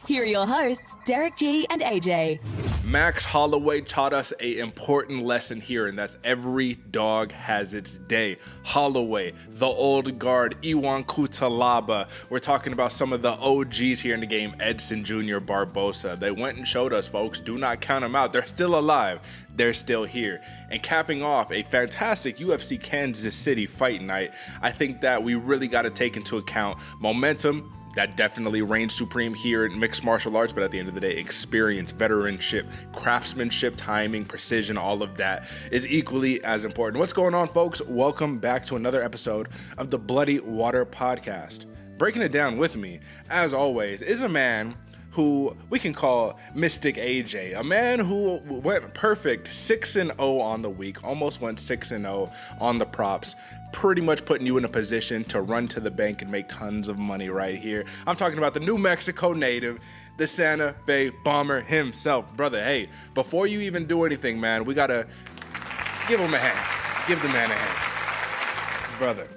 Here are your hosts, Derick G and AJ. Max Holloway taught us an important lesson here, and that's every dog has its day. Holloway, the old guard, Iwan Cutelaba. We're talking about some of the OGs here in the game, Edson Jr., Barboza. They went and showed us, folks. Do not count them out. They're still alive. They're still here. And capping off a fantastic UFC Kansas City fight night, I think that we really got to take into account momentum. That definitely reigns supreme here in mixed martial arts, but at the end of the day, experience, veteranship, craftsmanship, timing, precision, all of that is equally as important. What's going on, folks? Welcome back to another episode of the Bloody Water Podcast. Breaking it down with me, as always, is a man who we can call Mystic AJ, a man who went perfect 6-0 on the week, almost went 6-0 on the props, pretty much putting you in a position to run to the bank and make tons of money right here. I'm talking about the New Mexico native, the Santa Fe Bomber himself. Brother, hey, before you even do anything, man, we gotta give him a hand. Give the man a hand.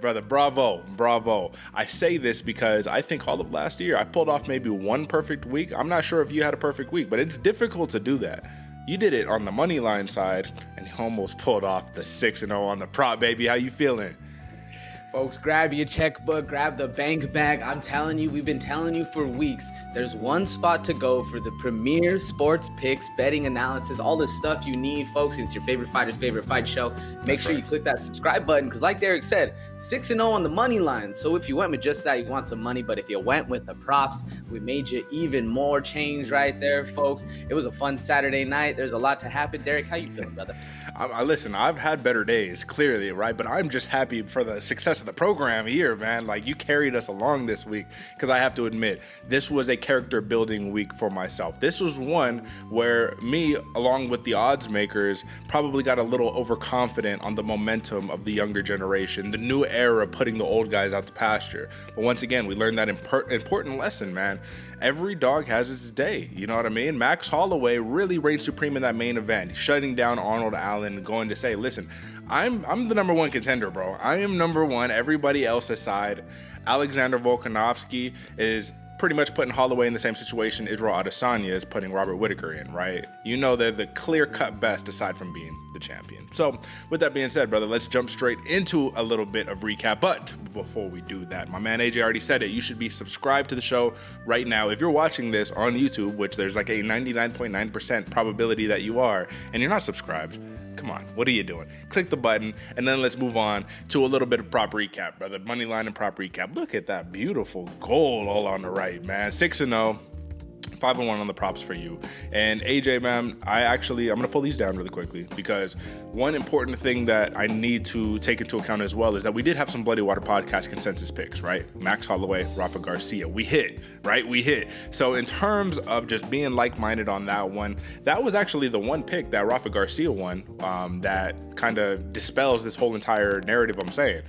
Brother, bravo. I say this because I think all of last year I pulled off maybe one perfect week. I'm not sure if you had a perfect week, but it's difficult to do that. You did it on the money line side, and you almost pulled off the 6-0 on the prop, baby. How you feeling? Folks, grab your checkbook, grab the bank bag. I'm telling you, we've been telling you for weeks, there's one spot to go for the premier sports picks, betting analysis, all the stuff you need, folks. It's your favorite fighter's favorite fight show. Make sure you click that subscribe button because like Derick said, 6-0 on the money line. So if you went with just that, you want some money. But if you went with the props, we made you even more change right there, folks. It was a fun Saturday night. There's a lot to happen. Derick, how you feeling, brother? Listen, I've had better days, clearly, right? But I'm just happy for the success of the program here, man. Like, you carried us along this week, because I have to admit, this was a character building week for myself. This was one where me, along with the odds makers, probably got a little overconfident on the momentum of the younger generation, the new era putting the old guys out to pasture. But once again, we learned that important lesson, man. Every dog has its day, you know what I mean? Max Holloway really reigned supreme in that main event, shutting down Arnold Allen, going to say, listen, I'm the number one contender, bro. I am number one, everybody else aside. Alexander Volkanovski is pretty much putting Holloway in the same situation Israel Adesanya is putting Robert Whittaker in, right? You know they're the clear-cut best aside from being the champion. So with that being said, brother, let's jump straight into a little bit of recap. But before we do that, my man AJ already said it. You should be subscribed to the show right now. If you're watching this on YouTube, which there's like a 99.9% probability that you are, and you're not subscribed, come on, what are you doing? Click the button, and then let's move on to a little bit of prop recap, brother. Money line and prop recap. Look at that beautiful goal all on the right, man. 6-0. 5-1 on the props for you. And AJ, man, I'm going to pull these down really quickly because one important thing that I need to take into account as well is that we did have some Bloody Water Podcast consensus picks, right? Max Holloway, Rafa Garcia. We hit, right? We hit. So in terms of just being like-minded on that one, that was actually the one pick that Rafa Garcia won that kind of dispels this whole entire narrative I'm saying.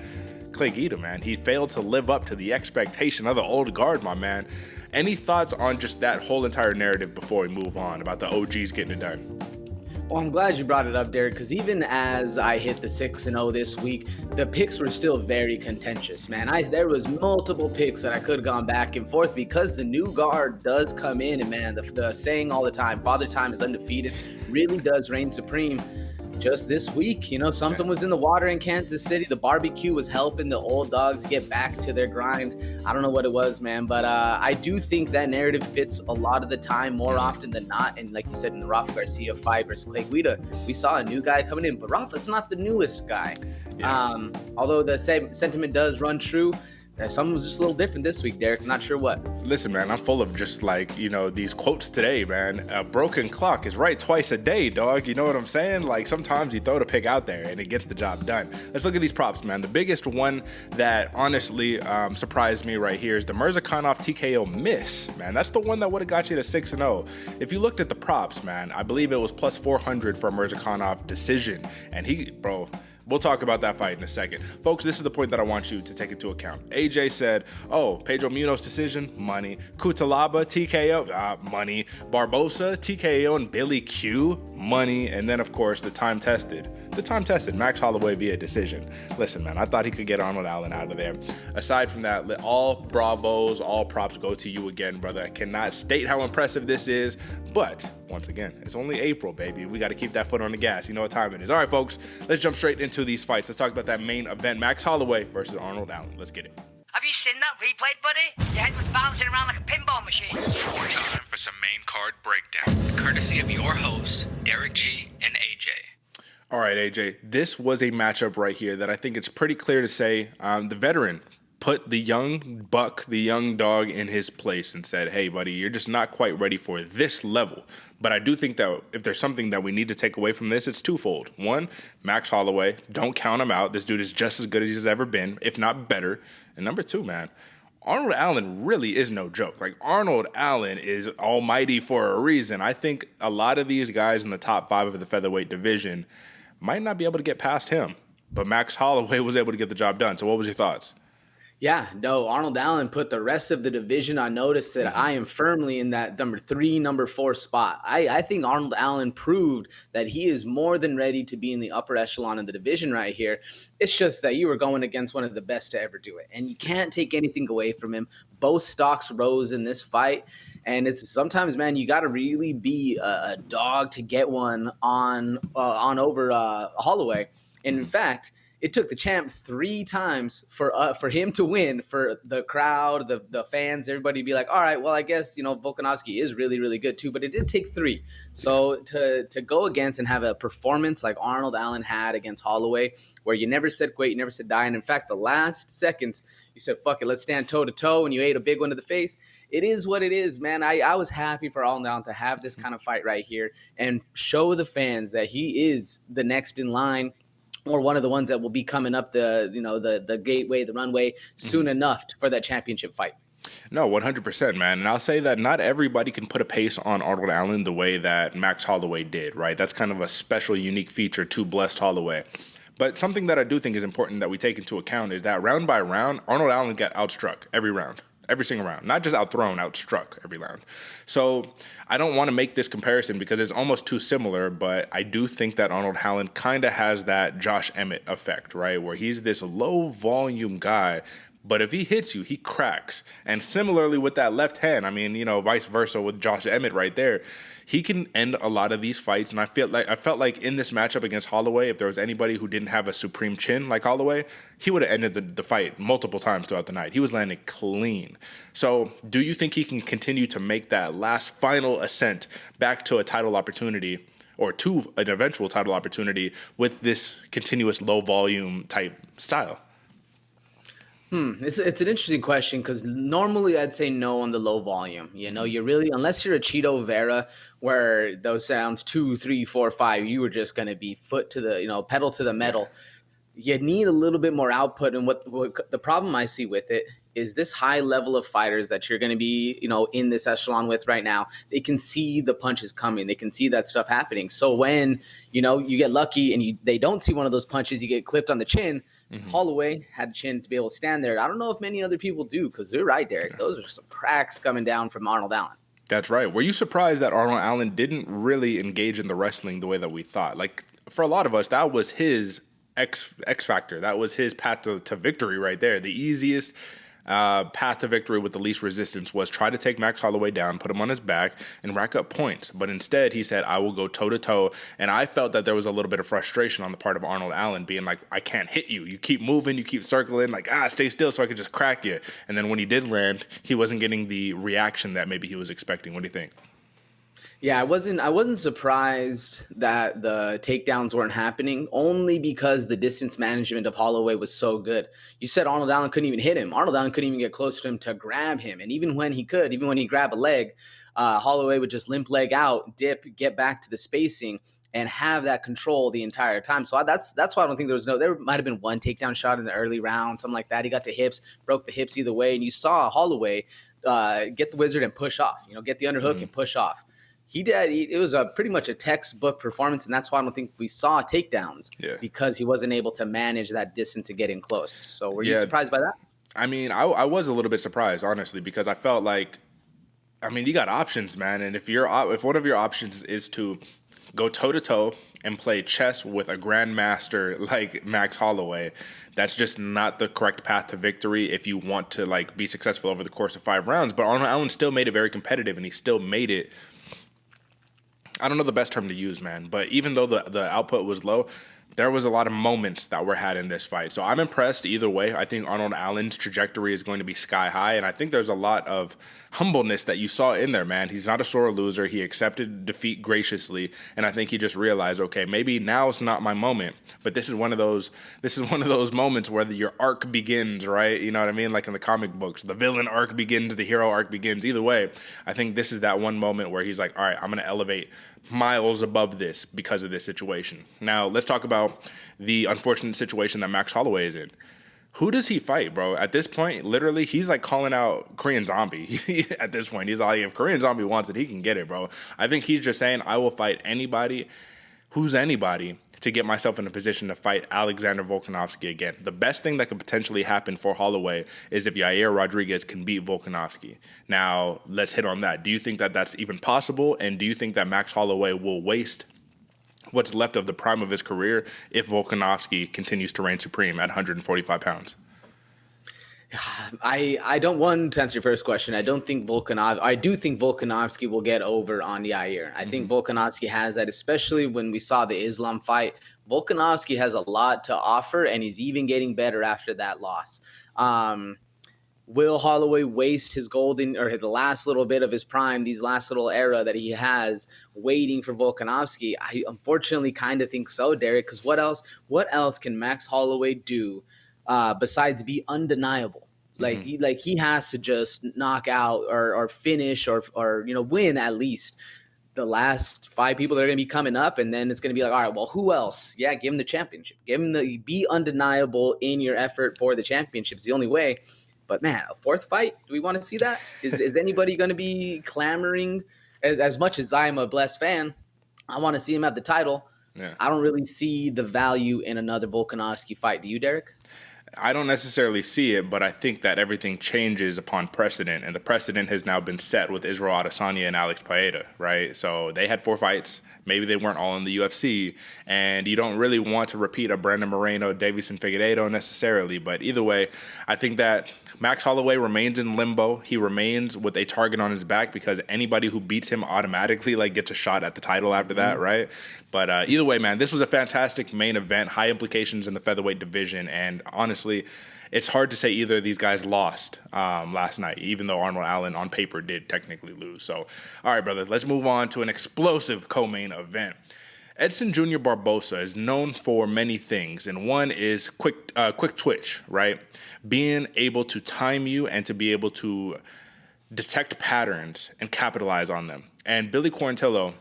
Clay Guida, man, he failed to live up to the expectation of the old guard, my man. Any thoughts on just that whole entire narrative before we move on about the OGs getting it done? Well, I'm glad you brought it up, Derick, because even as I hit the 6-0 this week, the picks were still very contentious, man. There was multiple picks that I could have gone back and forth because the new guard does come in, and man, the saying all the time, Father Time is undefeated, really does reign supreme. Just this week, something was in the water in Kansas City. The barbecue was helping the old dogs get back to their grind. I don't know what it was, man, but I do think that narrative fits a lot of the time, more often than not. And like you said, in the Rafa Garcia fight versus Clay Guida, we saw a new guy coming in, but Rafa's not the newest guy. Yeah. Although the sentiment does run true, something was just a little different this week, Derick. I'm not sure what. Listen, man, I'm full of just these quotes today, man. A broken clock is right twice a day, dog. You know what I'm saying? Like, sometimes you throw the pick out there and it gets the job done. Let's look at these props, man. The biggest one that honestly surprised me right here is the Murzakanov TKO miss, man. That's the one that would have got you to 6-0. If you looked at the props, man, I believe it was plus 400 for a Murzakanov decision. And we'll talk about that fight in a second. Folks, this is the point that I want you to take into account. AJ said, Pedro Munhoz decision, money. Cutelaba, TKO, money. Barboza, TKO, and Billy Q, money. And then, of course, the time-tested the time tested Max Holloway via decision. Listen, man, I thought he could get Arnold Allen out of there. Aside from that, all bravos, all props go to you again, brother. I cannot state how impressive this is, but once again, it's only April, baby. We got to keep that foot on the gas. You know what time it is. All right, folks, let's jump straight into these fights. Let's talk about that main event, Max Holloway versus Arnold Allen. Let's get it. Have you seen that replay, buddy? Your head was bouncing around like a pinball machine. Time for some main card breakdown, courtesy of your hosts, Derick G and AJ. All right, AJ, this was a matchup right here that I think it's pretty clear to say the veteran put the young buck, the young dog in his place and said, hey, buddy, you're just not quite ready for this level. But I do think that if there's something that we need to take away from this, it's twofold. One, Max Holloway, don't count him out. This dude is just as good as he's ever been, if not better. And number two, man, Arnold Allen really is no joke. Like, Arnold Allen is almighty for a reason. I think a lot of these guys in the top 5 of the featherweight division might not be able to get past him. But Max Holloway was able to get the job done. So what was your thoughts? Yeah, no, Arnold Allen put the rest of the division on notice that I am firmly in that number 3, number 4 spot. I think Arnold Allen proved that he is more than ready to be in the upper echelon of the division right here. It's just that you were going against one of the best to ever do it, and you can't take anything away from him. Both stocks rose in this fight, and it's sometimes, man, you got to really be a dog to get one on over Holloway. And in fact, it took the champ 3 times for him to win, for the crowd, the fans, everybody to be like, all right, well, I guess, Volkanovski is really, really good too, but it did take 3. So to go against and have a performance like Arnold Allen had against Holloway, where you never said quit, you never said die, and in fact, the last seconds, you said, fuck it, let's stand toe-to-toe, and you ate a big one to the face. It is what it is, man. I was happy for Arnold Allen to have this kind of fight right here and show the fans that he is the next in line, or one of the ones that will be coming up the gateway, the runway soon enough for that championship fight. No, 100%, man. And I'll say that not everybody can put a pace on Arnold Allen the way that Max Holloway did, right? That's kind of a special, unique feature to Blessed Holloway. But something that I do think is important that we take into account is that round by round, Arnold Allen got outstruck every round. Every single round. Not just outthrown, outstruck every round. So I don't want to make this comparison because it's almost too similar, but I do think that Arnold Allen kind of has that Josh Emmett effect, right? Where he's this low volume guy, but if he hits you, he cracks. And similarly with that left hand, vice versa with Josh Emmett right there, he can end a lot of these fights. And I felt like in this matchup against Holloway, if there was anybody who didn't have a supreme chin like Holloway, he would have ended the fight multiple times throughout the night. He was landing clean. So do you think he can continue to make that last final ascent back to a title opportunity, or to an eventual title opportunity, with this continuous low volume type style? It's an interesting question because normally I'd say no on the low volume. You really, unless you're a Cheeto Vera, where those sounds 2, 3, 4, 5, you were just going to be foot to the, pedal to the metal. You need a little bit more output. And what the problem I see with it is this high level of fighters that you're going to be, in this echelon with right now, they can see the punches coming. They can see that stuff happening. So when, you get lucky and they don't see one of those punches, you get clipped on the chin. Holloway had a chin to be able to stand there. I don't know if many other people do, because they're right, Derek. Those are some cracks coming down from Arnold Allen. That's right. Were you surprised that Arnold Allen didn't really engage in the wrestling the way that we thought? Like, for a lot of us, that was his X factor. That was his path to victory right there. The easiest path to victory with the least resistance was try to take Max Holloway down, put him on his back, and rack up points. But instead, he said, I will go toe-to-toe. And I felt that there was a little bit of frustration on the part of Arnold Allen, being like, I can't hit you. You keep moving, you keep circling, like, stay still so I can just crack you. And then when he did land, he wasn't getting the reaction that maybe he was expecting. What do you think? Yeah, I wasn't surprised that the takedowns weren't happening, only because the distance management of Holloway was so good. You said Arnold Allen couldn't even hit him. Arnold Allen couldn't even get close to him to grab him. And even when he grabbed a leg, Holloway would just limp leg out, dip, get back to the spacing, and have that control the entire time. So that's why I don't think there might have been one takedown shot in the early round, something like that. He got to hips, broke the hips either way. And you saw Holloway get the wizard and push off, get the underhook and push off. He did. It was pretty much a textbook performance, and that's why I don't think we saw takedowns, because he wasn't able to manage that distance to get in close. So were you surprised by that? I was a little bit surprised, honestly, because I felt like, you got options, man. And if one of your options is to go toe-to-toe and play chess with a grandmaster like Max Holloway, that's just not the correct path to victory if you want to like be successful over the course of 5 rounds. But Arnold Allen still made it very competitive, and he still made it, I don't know the best term to use, man, but even though the output was low, there was a lot of moments that were had in this fight. So I'm impressed either way. I think Arnold Allen's trajectory is going to be sky high, and I think there's a lot of humbleness that you saw in there, man. He's not a sore loser. He accepted defeat graciously, and I think he just realized, okay, maybe now's not my moment, but this is one of those moments where your arc begins, right? You know what I mean? Like in the comic books, the villain arc begins, the hero arc begins. Either way, I think this is that one moment where he's like, all right, I'm going to elevate miles above this because of this situation. Now, let's talk about the unfortunate situation that Max Holloway is in. Who does he fight, bro? At this point, literally, he's like calling out Korean Zombie. At this point, he's like, if Korean Zombie wants it, he can get it, bro. I think he's just saying, I will fight anybody who's anybody to get myself in a position to fight Alexander Volkanovski again. The best thing that could potentially happen for Holloway is if Yair Rodriguez can beat Volkanovski. Now, let's hit on that. Do you think that that's even possible? And do you think that Max Holloway will waste what's left of the prime of his career if Volkanovski continues to reign supreme at 145 pounds? I don't want to answer your first question. I do think Volkanovski will get over on Yair. I think Volkanovski has that, especially when we saw the Islam fight. Volkanovski has a lot to offer, and he's even getting better after that loss. Will Holloway waste his golden, or the last little bit of his prime, these last little era that he has waiting for Volkanovski? I unfortunately kind of think so, Derek, because what else can Max Holloway do besides be undeniable? Like he has to just knock out or finish or win at least the last 5 people that are going to be coming up, and then it's going to be like, all right, well, who else? Yeah, give him the championship. Be undeniable in your effort for the championship. It's the only way. But man, a 4th fight? Do we want to see that? Is anybody going to be clamoring? As much as I'm a blessed fan, I want to see him at the title. Yeah. I don't really see the value in another Volkanovski fight. Do you, Derek? I don't necessarily see it, but I think that everything changes upon precedent, and the precedent has now been set with Israel Adesanya and Alex Pereira, right? So they had 4 fights. Maybe they weren't all in the UFC, and you don't really want to repeat a Brandon Moreno, Davison Figueiredo necessarily, but either way, I think that Max Holloway remains in limbo. He remains with a target on his back because anybody who beats him automatically gets a shot at the title after that, right? But either way, man, this was a fantastic main event, high implications in the featherweight division, and honestly, it's hard to say either of these guys lost last night, even though Arnold Allen on paper did technically lose. So, all right, brother, let's move on to an explosive co-main event. Edson Jr. Barboza is known for many things, and one is quick twitch, right? Being able to time you and to be able to detect patterns and capitalize on them. And Billy Quarantillo,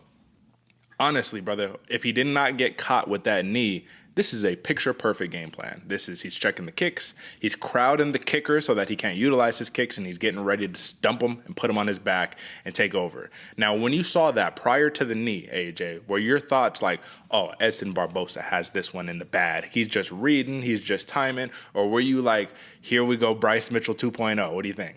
honestly, brother, if he did not get caught with that knee, this is a picture-perfect game plan. He's checking the kicks, he's crowding the kicker so that he can't utilize his kicks, and he's getting ready to stump him and put him on his back and take over. Now, when you saw that prior to the knee, AJ, were your thoughts like, oh, Edson Barboza has this one in the bag, he's just reading, he's just timing, or were you like, here we go, Bryce Mitchell 2.0? What do you think?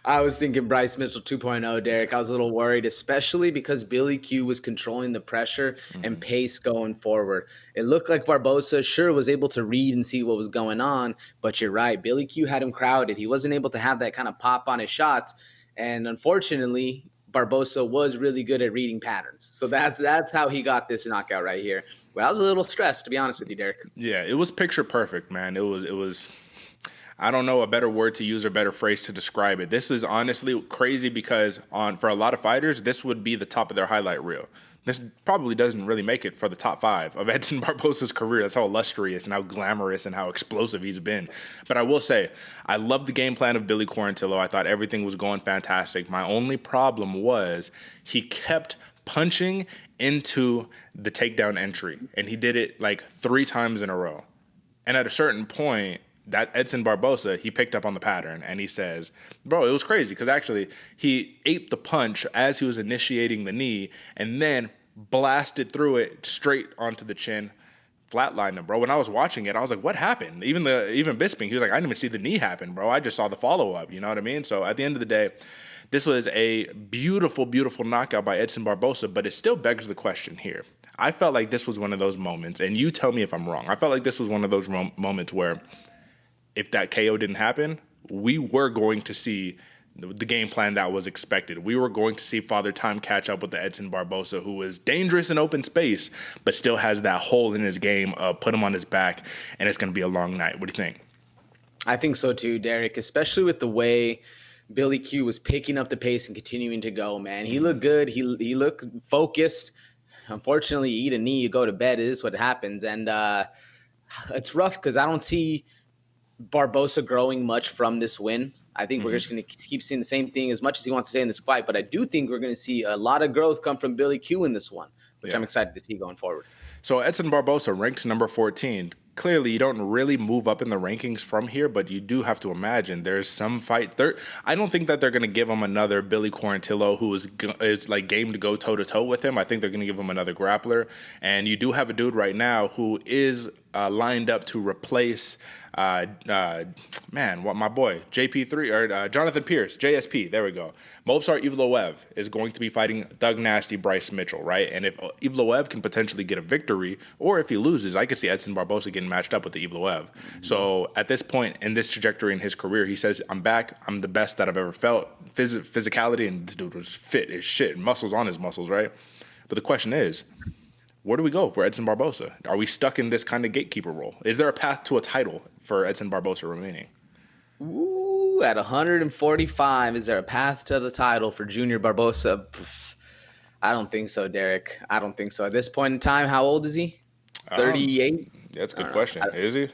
I was thinking Bryce Mitchell 2.0, Derek. I was a little worried, especially because Billy Q was controlling the pressure and pace going forward. It looked like Barboza sure was able to read and see what was going on, but you're right. Billy Q had him crowded. He wasn't able to have that kind of pop on his shots, and unfortunately, Barboza was really good at reading patterns. So that's how he got this knockout right here. But I was a little stressed, to be honest with you, Derek. Yeah, it was picture perfect, man. It was I don't know a better word to use or better phrase to describe it. This is honestly crazy because for a lot of fighters, this would be the top of their highlight reel. This probably doesn't really make it for the top 5 of Edson Barboza's career. That's how illustrious and how glamorous and how explosive he's been. But I will say, I love the game plan of Billy Quarantillo. I thought everything was going fantastic. My only problem was he kept punching into the takedown entry, and he did it 3 times in a row. And at a certain point, that Edson Barboza, he picked up on the pattern, and he says, bro, it was crazy because actually he ate the punch as he was initiating the knee and then blasted through it straight onto the chin, flatlined him, bro. When I was watching it, I was like, what happened? Even Bisping, he was like, I didn't even see the knee happen, bro. I just saw the follow-up, you know what I mean? So at the end of the day, This was a beautiful, beautiful knockout by Edson Barboza, but it still begs the question here. I felt like this was one of those moments, and you tell me if I'm wrong. I felt like this was one of those moments where if that KO didn't happen, we were going to see the game plan that was expected. We were going to see Father Time catch up with the Edson Barboza, who is dangerous in open space, but still has that hole in his game, put him on his back, and it's going to be a long night. What do you think? I think so too, Derick, especially with the way Billy Q was picking up the pace and continuing to go, man. He looked good. He looked focused. Unfortunately, you eat a knee, you go to bed. It is what happens. And it's rough because I don't see Barboza growing much from this win. I think we're just going to keep seeing the same thing as much as he wants to say in this fight. But I do think we're going to see a lot of growth come from Billy Q in this one, which I'm excited to see going forward. So Edson Barboza ranked number 14. Clearly, you don't really move up in the rankings from here, but you do have to imagine there's some fight. I don't think that they're going to give him another Billy Quarantillo who is like game to go toe-to-toe with him. I think they're going to give him another grappler. And you do have a dude right now who is lined up to replace my boy, JP3, or Jonathan Pierce, JSP, there we go. Movsar Evloev is going to be fighting Thug Nasty Bryce Mitchell, right? And if Evloev can potentially get a victory, or if he loses, I could see Edson Barboza getting matched up with the Evloev. So at this point in this trajectory in his career, he says, I'm back, I'm the best that I've ever felt. Physicality, and this dude was fit as shit, muscles on his muscles, right? But the question is, where do we go for Edson Barboza? Are we stuck in this kind of gatekeeper role? Is there a path to a title for Edson Barboza remaining? Ooh, at 145, is there a path to the title for Junior Barboza? I don't think so, Derick. I don't think so. At this point in time, how old is he? 38? That's a good question. Is he?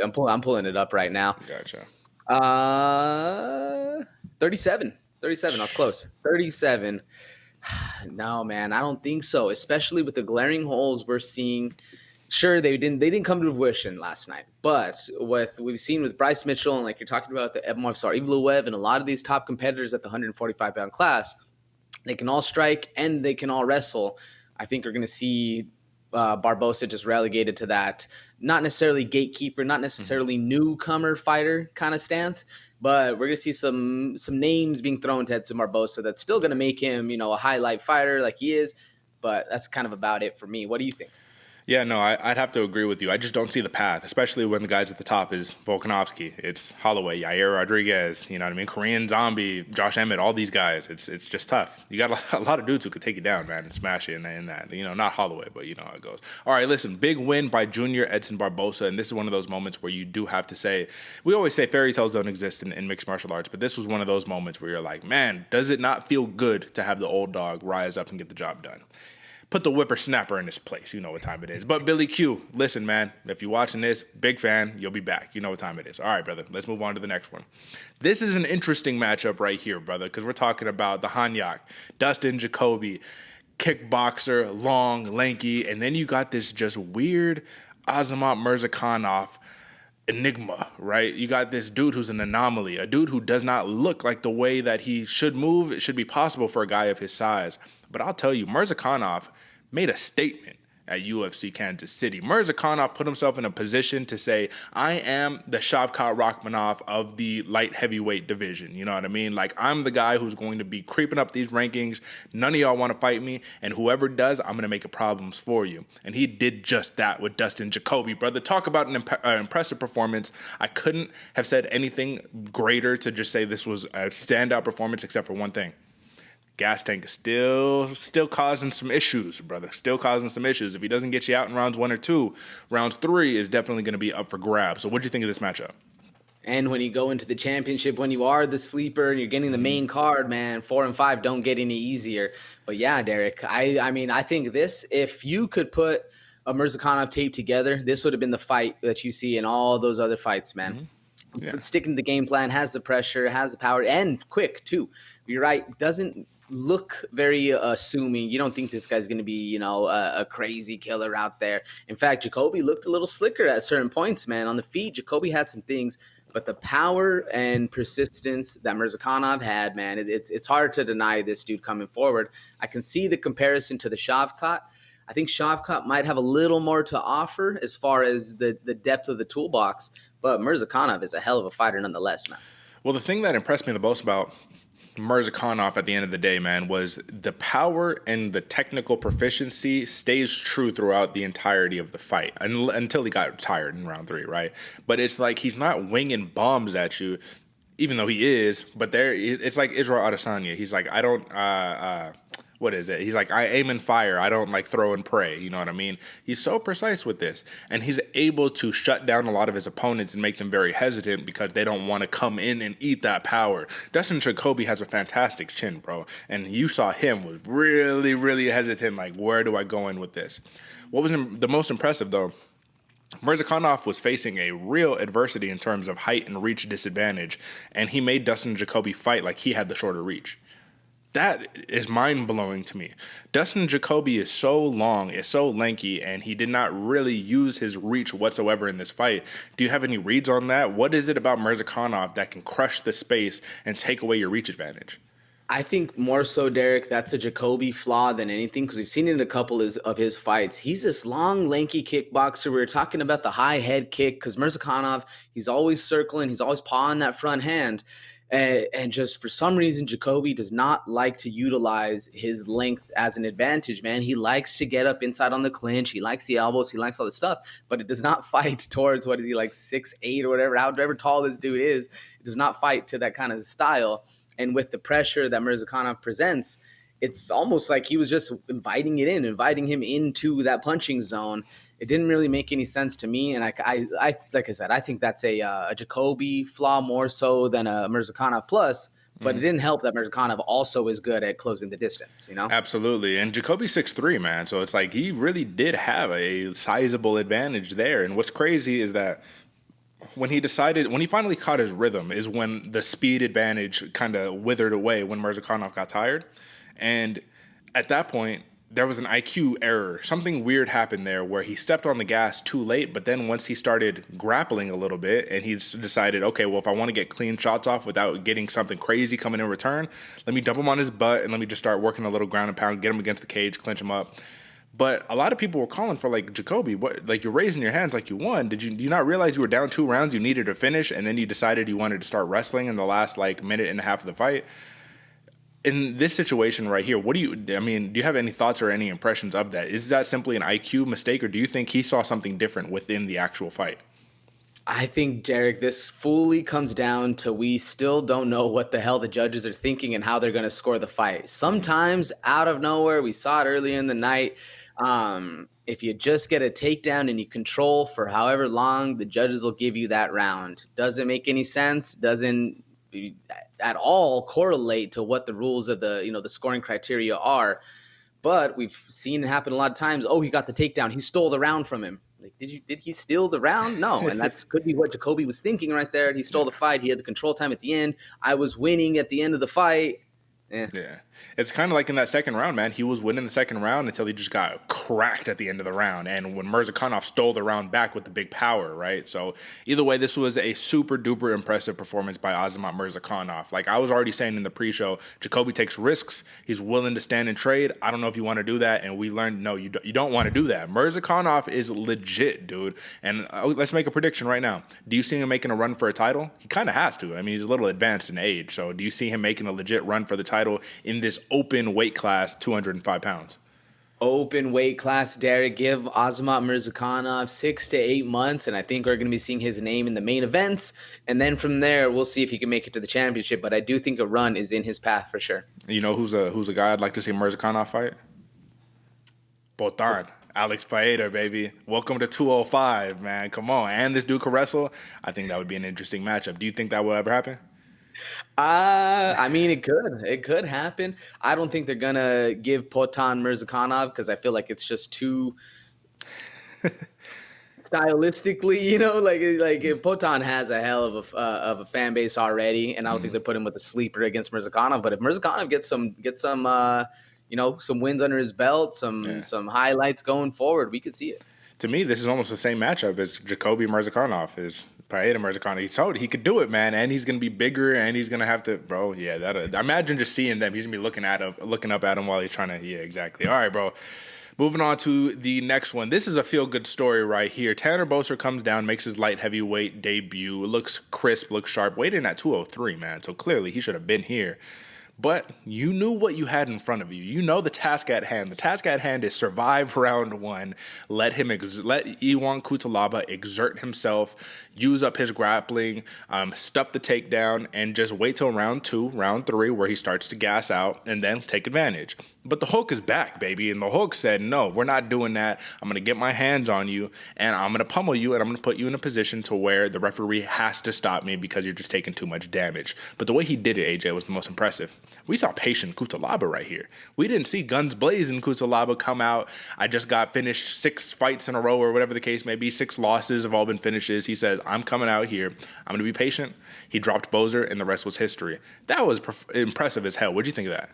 I'm pulling it up right now. Gotcha. 37. 37. I was close. 37. No, man, I don't think so. Especially with the glaring holes we're seeing. Sure, they didn't come to fruition last night, but what we've seen with Bryce Mitchell and like you're talking about the Evloev and a lot of these top competitors at the 145-pound class, they can all strike and they can all wrestle. I think we're going to see Barboza just relegated to that, not necessarily gatekeeper, not necessarily newcomer fighter kind of stance, but we're going to see some names being thrown to Edson Barboza that's still going to make him, a highlight fighter like he is, but that's kind of about it for me. What do you think? Yeah, no, I'd have to agree with you. I just don't see the path, especially when the guys at the top is Volkanovski, it's Holloway, Yair Rodriguez, you know what I mean? Korean Zombie, Josh Emmett, all these guys. It's just tough. You got a lot of dudes who could take you down, man, and smash you in that. Not Holloway, but you know how it goes. All right, listen, big win by Junior Edson Barboza, and this is one of those moments where you do have to say, we always say fairy tales don't exist in mixed martial arts, but this was one of those moments where you're like, man, does it not feel good to have the old dog rise up and get the job done? Put the whippersnapper in his place. You know what time it is. But Billy Q, listen, man, if you're watching this, big fan, you'll be back. You know what time it is. All right, brother, let's move on to the next one. This is an interesting matchup right here, brother, because we're talking about the Hanyak, Dustin Jacoby, kickboxer, long, lanky, and then you got this just weird Azamat Murzakanov enigma, right? You got this dude who's an anomaly, a dude who does not look like the way that he should move. It should be possible for a guy of his size. But I'll tell you, Murzakanov made a statement at UFC Kansas City. Murzakanov put himself in a position to say, I am the Shavkat Rakhmonov of the light heavyweight division. You know what I mean? Like, I'm the guy who's going to be creeping up these rankings. None of y'all want to fight me. And whoever does, I'm going to make it problems for you. And he did just that with Dustin Jacoby, brother. Talk about an impressive performance. I couldn't have said anything greater to just say this was a standout performance except for one thing. Gas tank is still causing some issues, brother. Still causing some issues. If he doesn't get you out in rounds 1 or 2, rounds 3 is definitely going to be up for grabs. So what do you think of this matchup? And when you go into the championship, when you are the sleeper and you're getting the main card, man, 4 and 5 don't get any easier. But yeah, Derick, I mean, I think this, if you could put a Murzakanov tape together, this would have been the fight that you see in all those other fights, man. Yeah. Sticking to the game plan, has the pressure, has the power, and quick too. You're right, doesn't look very assuming. You don't think this guy's going to be, a crazy killer out there. In fact, Jacoby looked a little slicker at certain points, man. On the feet, Jacoby had some things, but the power and persistence that Murzakanov had, man, it's hard to deny this dude coming forward. I can see the comparison to the Shavkat. I think Shavkat might have a little more to offer as far as the depth of the toolbox, but Murzakanov is a hell of a fighter nonetheless, man. Well, the thing that impressed me the most about Murzakanov at the end of the day, man, was the power and the technical proficiency stays true throughout the entirety of the fight until he got tired in round 3, right? But it's like he's not winging bombs at you, even though he is. But it's like Israel Adesanya. He's like, I don't. What is it? He's like, I aim and fire. I don't like throw and pray. You know what I mean? He's so precise with this. And he's able to shut down a lot of his opponents and make them very hesitant because they don't want to come in and eat that power. Dustin Jacoby has a fantastic chin, bro. And you saw him was really, really hesitant. Like, where do I go in with this? What was the most impressive, though? Murzakanov was facing a real adversity in terms of height and reach disadvantage. And he made Dustin Jacoby fight like he had the shorter reach. That is mind-blowing to me. Dustin Jacoby is so long, is so lanky, and he did not really use his reach whatsoever in this fight. Do you have any reads on that? What is it about Murzakanov that can crush the space and take away your reach advantage? I think more so, Derek, that's a Jacoby flaw than anything, because we've seen it in a couple of his fights. He's this long, lanky kickboxer. We were talking about the high head kick, because Murzakanov, he's always circling, he's always pawing that front hand. And just for some reason, Jacoby does not like to utilize his length as an advantage, man. He likes to get up inside on the clinch. He likes the elbows. He likes all this stuff, but it does not fight towards, what is he, like 6'8" or whatever, however tall this dude is. It does not fight to that kind of style. And with the pressure that Murzakanov presents, it's almost like he was just inviting him into that punching zone. It didn't really make any sense to me, and I like I said, I think that's a Jacoby flaw more so than a Murzakanov plus. But it didn't help that Murzakanov also is good at closing the distance, you know? Absolutely. And Jacoby's 6'3", man. So it's like he really did have a sizable advantage there. And what's crazy is that when he finally caught his rhythm is when the speed advantage kind of withered away when Murzakanov got tired. And at that point, there was an IQ error. Something weird happened there where he stepped on the gas too late, but then once he started grappling a little bit and he decided, okay, well, if I want to get clean shots off without getting something crazy coming in return, let me dump him on his butt and let me just start working a little ground and pound, get him against the cage, clinch him up. But a lot of people were calling for, like, Jacoby, what, like, you're raising your hands like you won. Do you not realize you were down 2 rounds, you needed to finish, and then you decided you wanted to start wrestling in the last, like, minute and a half of the fight? In this situation right here, do you have any thoughts or any impressions of that? Is that simply an IQ mistake, or do you think he saw something different within the actual fight? I think, Derek, this fully comes down to we still don't know what the hell the judges are thinking and how they're going to score the fight. Sometimes out of nowhere, we saw it earlier in the night. If you just get a takedown and you control for however long, the judges will give you that round. Doesn't make any sense. Doesn't at all correlate to what the rules of the scoring criteria are. But we've seen it happen a lot of times. Oh, he got the takedown. He stole the round from him. Like, did he steal the round? No. And that could be what Jacoby was thinking right there. He stole the fight. He had the control time at the end. I was winning at the end of the fight. Yeah. It's kind of like in that second round, man. He was winning the second round until he just got cracked at the end of the round. And when Murzakanov stole the round back with the big power, right? So either way, this was a super duper impressive performance by Azamat Murzakanov. Like I was already saying in the pre-show, Jacoby takes risks. He's willing to stand and trade. I don't know if you want to do that. And we learned, no, you don't want to do that. Murzakanov is legit, dude. And let's make a prediction right now. Do you see him making a run for a title? He kind of has to. I mean, he's a little advanced in age. So do you see him making a legit run for the title in this open weight class, 205 pounds? Open weight class, Derek. Give Azamat Murzakanov 6 to 8 months, and I think we're going to be seeing his name in the main events. And then from there, we'll see if he can make it to the championship. But I do think a run is in his path for sure. You know who's a guy I'd like to see Murzakanov fight? Potan. Alex Paeta, baby. Welcome to 205, man. Come on. And this dude can wrestle. I think that would be an interesting matchup. Do you think that will ever happen? I mean, it could happen. I don't think they're gonna give Potan Murzakanov because I feel like it's just too stylistically, like if Potan has a hell of a fan base already, and I don't think they're putting him with a sleeper against Murzakanov. But if Murzakanov gets some wins under his belt, some highlights going forward, we could see it. To me, this is almost the same matchup as Jacoby Murzakanov is. Paeta Murzakanov, he told he could do it, man, and he's gonna be bigger, and he's gonna have to, bro. Yeah, that. Imagine just seeing them. He's gonna be looking up at him while he's trying to. Yeah, exactly. All right, bro. Moving on to the next one. This is a feel-good story right here. Tanner Boser comes down, makes his light heavyweight debut. Looks crisp, looks sharp. Weighed in at 203, man. So clearly he should have been here. But you knew what you had in front of you. You know the task at hand. The task at hand is survive round one. Let Iwan Cutelaba exert himself, use up his grappling, stuff the takedown, and just wait till round 2, round 3, where he starts to gas out, and then take advantage. But the hook is back, baby. And the hook said, no, we're not doing that. I'm going to get my hands on you, and I'm going to pummel you, and I'm going to put you in a position to where the referee has to stop me because you're just taking too much damage. But the way he did it, AJ, was the most impressive. We saw patient Cutelaba right here. We didn't see guns blazing Cutelaba come out. I just got finished 6 fights in a row, or whatever the case may be. 6 losses have all been finishes. He said, I'm coming out here. I'm going to be patient. He dropped Boser, and the rest was history. That was impressive as hell. What'd you think of that?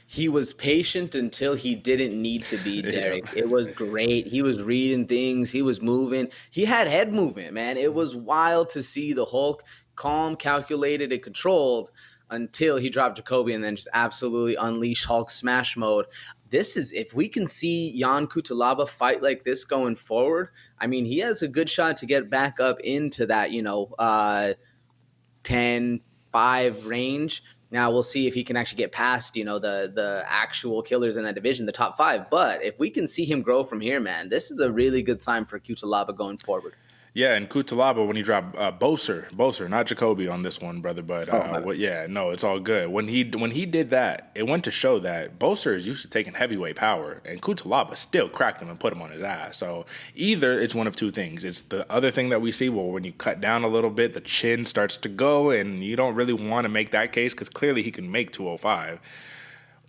He was patient until he didn't need to be, Derick. Yeah. It was great. He was reading things. He was moving. He had head movement, man. It was wild to see the Hulk calm, calculated, and controlled until he dropped Jacoby and then just absolutely unleashed Hulk smash mode. This is, if we can see Iwan Cutelaba fight like this going forward, I mean, he has a good shot to get back up into that, 10-5 range. Now we'll see if he can actually get past, the actual killers in that division, the top 5. But if we can see him grow from here, man, this is a really good sign for Cutelaba going forward. Yeah, and Cutelaba, when he dropped Boser, not Jacoby on this one, brother, but it's all good. When he did that, it went to show that Boser is used to taking heavyweight power, and Cutelaba still cracked him and put him on his ass. So either it's one of two things. It's the other thing that we see, well, when you cut down a little bit, the chin starts to go, and you don't really want to make that case because clearly he can make 205.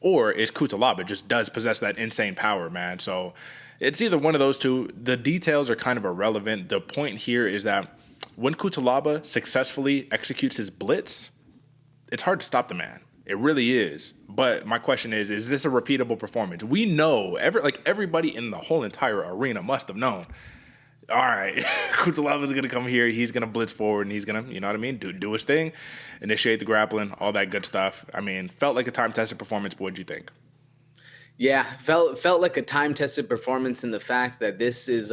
Or is Cutelaba just does possess that insane power, man. So it's either one of those two. The details are kind of irrelevant. The point here is that when Cutelaba successfully executes his blitz, it's hard to stop the man. It really is. But my question is this a repeatable performance? We know, everybody in the whole entire arena must have known, all right, Cutelaba's going to come here. He's going to blitz forward, and he's going to, you know what I mean, do his thing, initiate the grappling, all that good stuff. I mean, felt like a time-tested performance, but what'd you think? Yeah, felt like a time-tested performance in the fact that this is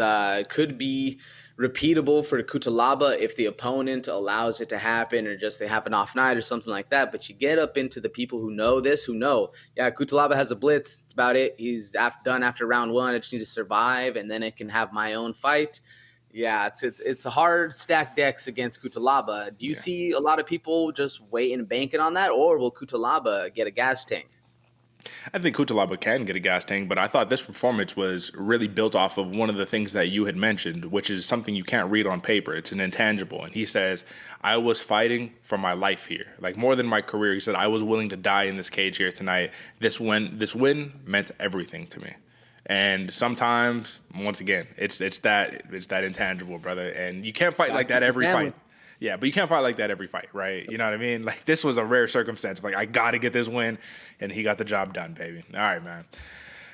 could be repeatable for Cutelaba if the opponent allows it to happen or just they have an off night or something like that. But you get up into the people who know, Cutelaba has a blitz. It's about it. He's done after round 1. I just need to survive, and then I can have my own fight. Yeah, it's a hard stack decks against Cutelaba. Do you see a lot of people just waiting and banking on that, or will Cutelaba get a gas tank? I think Cutelaba can get a gas tank, but I thought this performance was really built off of one of the things that you had mentioned, which is something you can't read on paper. It's an intangible. And he says, I was fighting for my life here. Like, more than my career. He said, I was willing to die in this cage here tonight. This win meant everything to me. And sometimes, once again, it's that intangible, brother. And you can't fight like that every fight. Yeah, but you can't fight like that every fight, right? You know what I mean? Like, this was a rare circumstance. Like, I got to get this win, and he got the job done, baby. All right, man.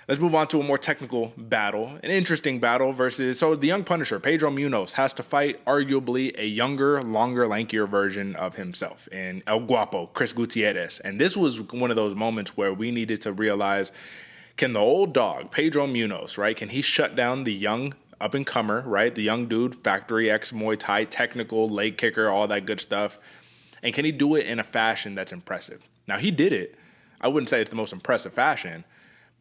Let's move on to a more technical battle, an interesting battle so the young Punisher, Pedro Munhoz, has to fight arguably a younger, longer, lankier version of himself in El Guapo, Chris Gutierrez. And this was one of those moments where we needed to realize, can the old dog, Pedro Munhoz, right, can he shut down the young up-and-comer, right? The young dude, Factory X Muay Thai, technical, leg kicker, all that good stuff. And can he do it in a fashion that's impressive? Now, he did it. I wouldn't say it's the most impressive fashion,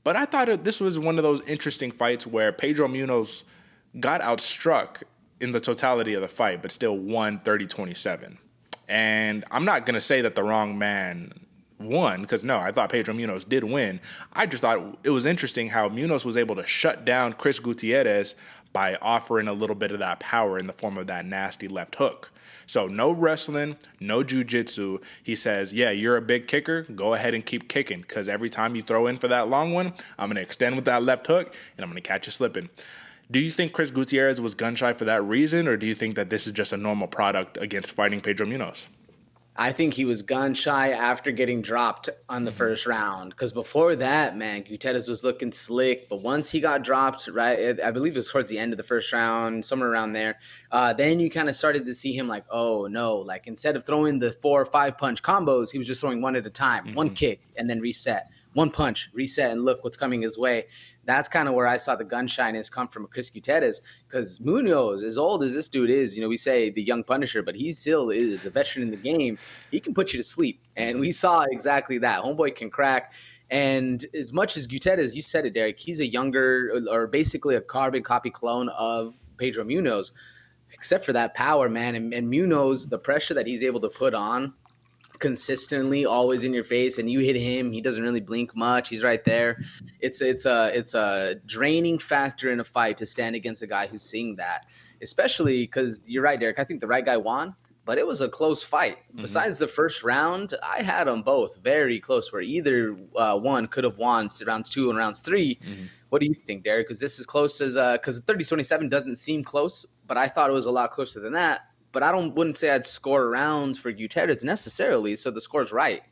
but I thought this was one of those interesting fights where Pedro Munhoz got outstruck in the totality of the fight, but still won 30-27. And I'm not going to say that the wrong man won, because no, I thought Pedro Munhoz did win. I just thought it was interesting how Munhoz was able to shut down Chris Gutierrez by offering a little bit of that power in the form of that nasty left hook. So no wrestling, no jiu-jitsu. He says, yeah, you're a big kicker. Go ahead and keep kicking, because every time you throw in for that long one, I'm going to extend with that left hook, and I'm going to catch you slipping. Do you think Chris Gutierrez was gun-shy for that reason, or do you think that this is just a normal product against fighting Pedro Munhoz? I think he was gun-shy after getting dropped on the first round. Because before that, man, Gutierrez was looking slick. But once he got dropped, right, I believe it was towards the end of the first round, somewhere around there, then you kind of started to see him like, oh, no. Like, instead of throwing the 4 or 5 punch combos, he was just throwing one at a time, one kick, and then reset. one punch, reset, and look what's coming his way. That's kind of where I saw the gun shyness come from Chris Gutierrez, because Munhoz, as old as this dude is, we say the young Punisher, but he still is a veteran in the game. He can put you to sleep, and we saw exactly that. Homeboy can crack. And as much as Gutierrez, you said it, Derick, he's a younger or basically a carbon copy clone of Pedro Munhoz, except for that power, man. And Munhoz, the pressure that he's able to put on consistently, always in your face, and you hit him, he doesn't really blink much. He's right there. It's a draining factor in a fight to stand against a guy who's seeing that, especially because you're right, Derick. I think the right guy won, but it was a close fight. Mm-hmm. Besides the first round, I had them both very close, where either one could have won rounds 2 and rounds 3. Mm-hmm. What do you think, Derick? Because this is close as because 30-27 doesn't seem close, but I thought it was a lot closer than that. But I wouldn't say I'd score rounds for Gutierrez necessarily, so the score's right?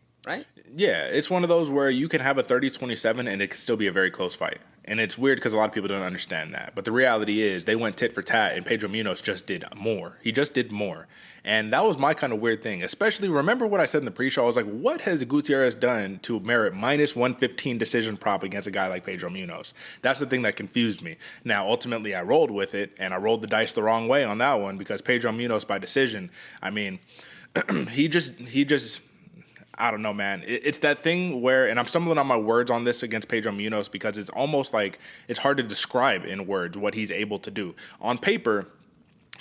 Yeah, it's one of those where you can have a 30-27 and it can still be a very close fight. And it's weird because a lot of people don't understand that. But the reality is they went tit for tat, and Pedro Munhoz just did more. He just did more. And that was my kind of weird thing. Especially, remember what I said in the pre-show? I was like, what has Gutierrez done to merit minus 115 decision prop against a guy like Pedro Munhoz? That's the thing that confused me. Now, ultimately, I rolled with it, and I rolled the dice the wrong way on that one because Pedro Munhoz by decision, I mean, he just I don't know, man. It's that thing where, and I'm stumbling on my words on this against Pedro Munhoz because it's almost like it's hard to describe in words what he's able to do. On paper,